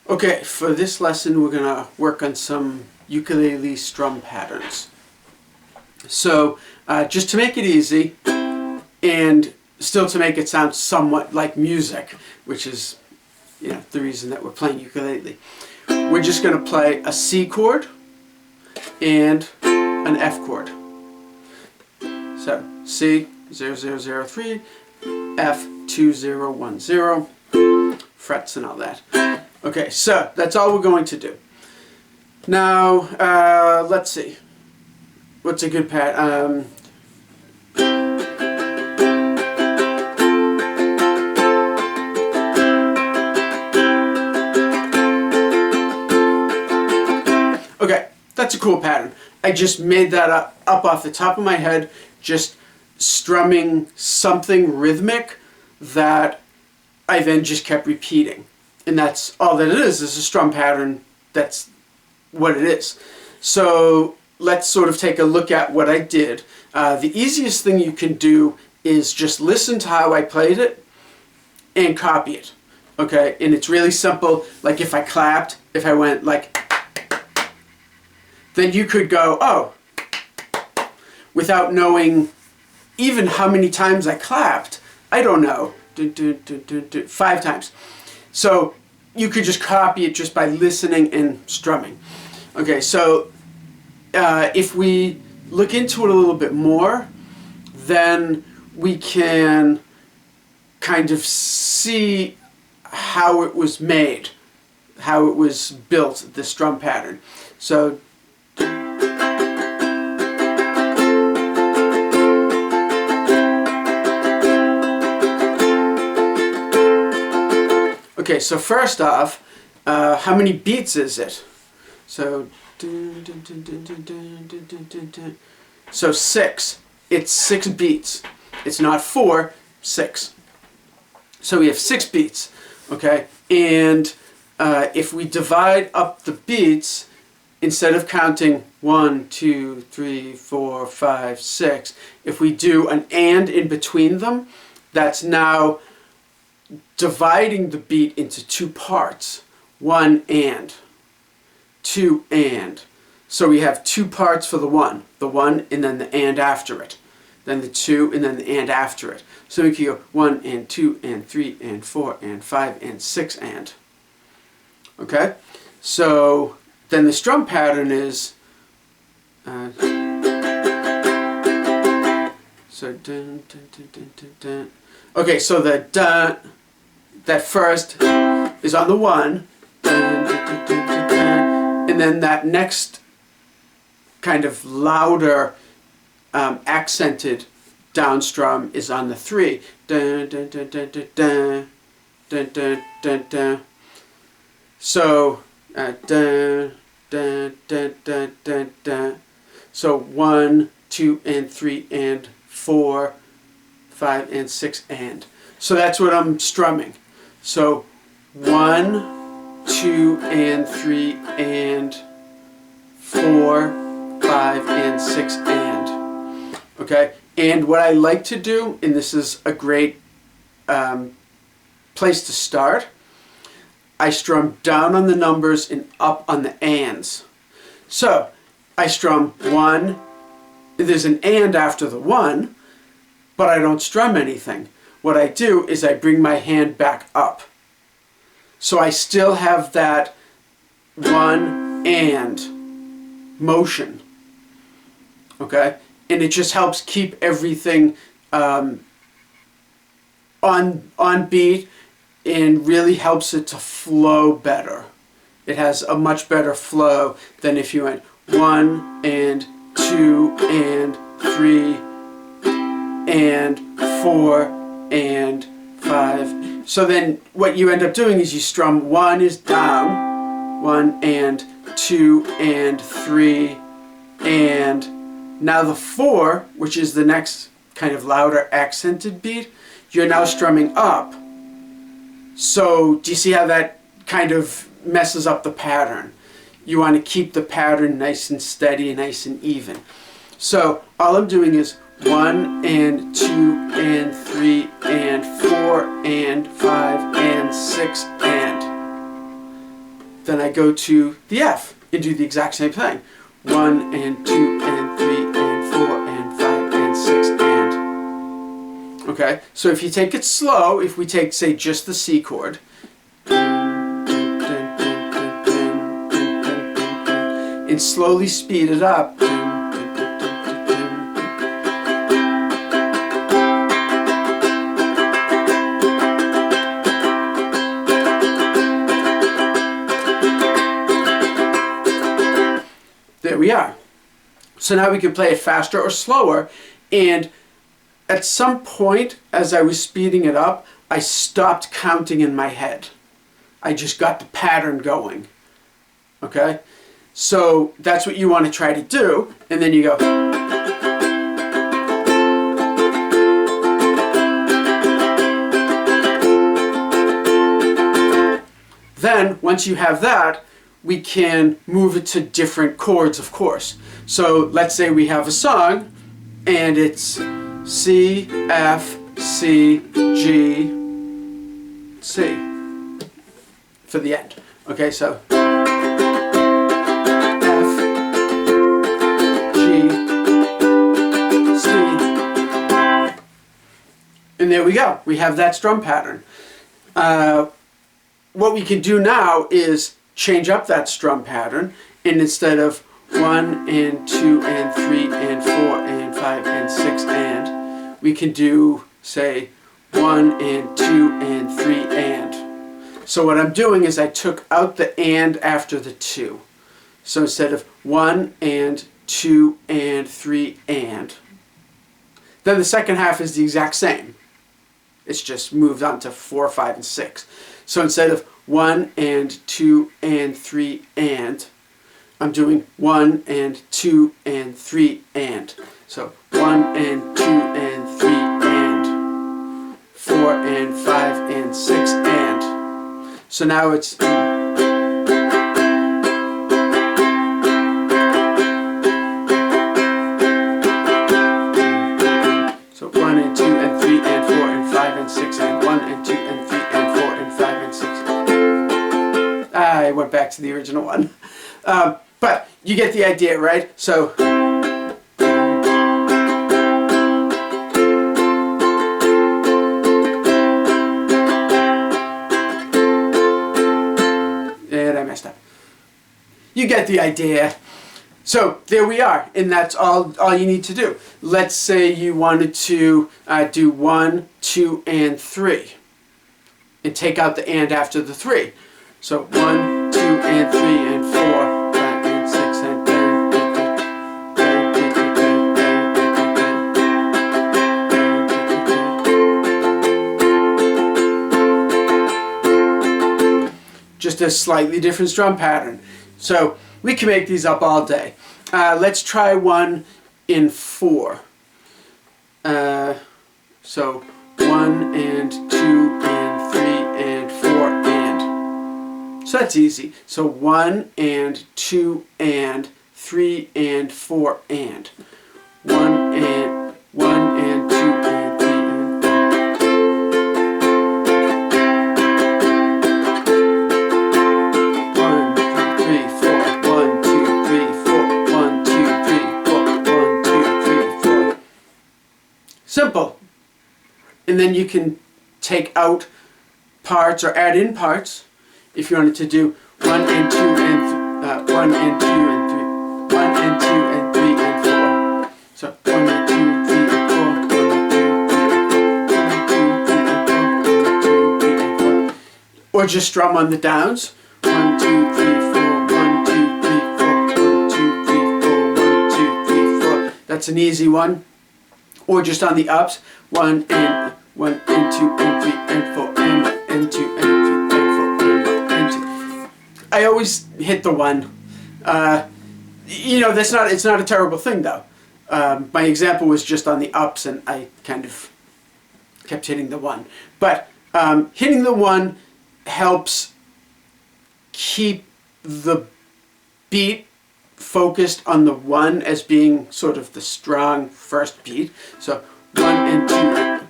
Okay, for this lesson we're going to work on some ukulele strum patterns. So just to make it easy and still to make it sound somewhat like music, which is the reason that we're playing ukulele, we're just going to play a C chord and an F chord. So C 0003, F 2010, frets and all that. Okay, so that's all we're going to do. Now, let's see. What's a good pattern? Okay, that's a cool pattern. I just made that up off the top of my head, just strumming something rhythmic that I then just kept repeating. And that's all that it is a strum pattern. That's what it is. So let's sort of take a look at what I did. The easiest thing you can do is just listen to how I played it and copy it. Okay, and it's really simple. Like if I clapped, if I went like, then you could go, oh, without knowing even how many times I clapped. I don't know, 5 times. So you could just copy it just by listening and strumming. Okay, so if we look into it a little bit more, then we can kind of see how it was made, how it was built, the strum pattern. So okay, so first off, how many beats is it? So 6. It's 6 beats. It's not 4, 6. So we have 6 beats, okay? And if we divide up the beats, instead of counting 1, 2, 3, 4, 5, 6, if we do an and in between them, that's now dividing the beat into 2 parts. 1 and, 2 and. So we have 2 parts for the 1 and then the and after it. Then the 2 and then the and after it. So we can go 1 and 2 and 3 and 4 and 5 and 6 and. Okay? So then the strum pattern is so dun, dun, dun, dun, dun, dun. Okay, so the dun, that first is on the 1, dun, dun, dun, dun, dun, dun, and then that next kind of louder accented down strum is on the 3. Dun, dun, dun, dun, dun, dun, dun, dun, dun, dun. So dun, dun, dun, dun, dun, dun. So 1, 2, and 3, and 4, 5, and 6, and. So that's what I'm strumming. So 1, 2, and 3, and 4, 5, and 6, and. Okay? And what I like to do, and this is a great place to start, I strum down on the numbers and up on the ands. So I strum 1, there's an and after the 1, but I don't strum anything. What I do is I bring my hand back up. So I still have that 1 and motion. Okay? And it just helps keep everything on beat and really helps it to flow better. It has a much better flow than if you went 1 and 2 and 3 and 4 and 5. So then what you end up doing is you strum 1 is down, 1 and 2 and 3, and now the 4, which is the next kind of louder accented beat, you're now strumming up. So do you see how that kind of messes up the pattern? You want to keep the pattern nice and steady and nice and even. So all I'm doing is 1 and 2 and 3 and 4 and 5 and 6 and. then I go to the F and do the exact same thing. 1 and 2 and 3 and 4 and 5 and 6 and. Okay, so if you take it slow, if we take, say, just the C chord, and slowly speed it up, there we are. So now we can play it faster or slower, and at some point as I was speeding it up, I stopped counting in my head. I just got the pattern going. Okay? So that's what you want to try to do, and then you go. Then, once you have that, we can move it to different chords, of course. So let's say we have a song, and it's C, F, C, G, C for the end. Okay, so F, G, C, and there we go. We have that strum pattern. What we can do now is change up that strum pattern, and instead of 1 and 2 and 3 and 4 and 5 and 6 and, we can do, say, 1 and 2 and 3 and. So what I'm doing is I took out the and after the 2. So instead of 1 and 2 and 3 and, then the second half is the exact same. It's just moved on to 4, 5, and 6. So instead of 1 and 2 and 3 and, I'm doing 1 and 2 and 3 and. So 1 and 2 and 3 and, 4 and 5 and 6 and. So now it's so 1 and 2 and 3 and 4 and 5 and 6 and 1 and 2 and 3 and 4 and 5 and 6. I went back to the original one. But you get the idea, right? So and I messed up. You get the idea. So there we are, and that's all you need to do. Let's say you wanted to do 1, 2, and 3, and take out the and after the 3. So 1, 2, and 3, and 4, 5, and 6, and 10. Just a slightly different strum pattern. So we can make these up all day. Let's try one in 4. So 1 and 2 and 3 and 4 and. So that's easy. So 1 and 2 and 3 and 4 and. 1 and 2 and 3 and 4. Simple. And then you can take out parts or add in parts if you wanted to do 1 and 2 and 1 and 2 and 3, 1 and 2 and 3 and 4. So 1 and 2, 3 and 4, 1 and 2, 3 and 4, 1 and 2, 3 and 4. Or just strum on the downs. 1, 2, 3, 4, 1, 2, 3, 4, 1, 2, 3, 4, 1, 2, 3, 4. That's an easy one. Or just on the ups, 1 and 2 and 3 and 4 and 2 and 3 and 4 and 2. I always hit the 1. You know, it's not a terrible thing though. My example was just on the ups, and I kind of kept hitting the 1. But hitting the 1 helps keep the beat focused on the 1 as being sort of the strong first beat. So 1 and 2, 1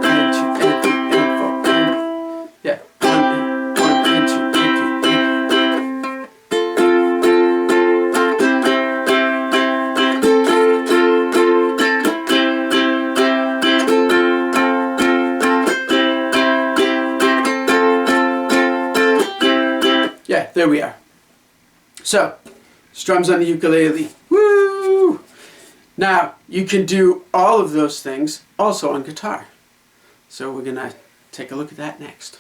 and 2 and 3 and 4 and, yeah, 1 and 2 and 3 Yeah, there we are. So, strums on the ukulele. Woo! Now, you can do all of those things also on guitar. So we're going to take a look at that next.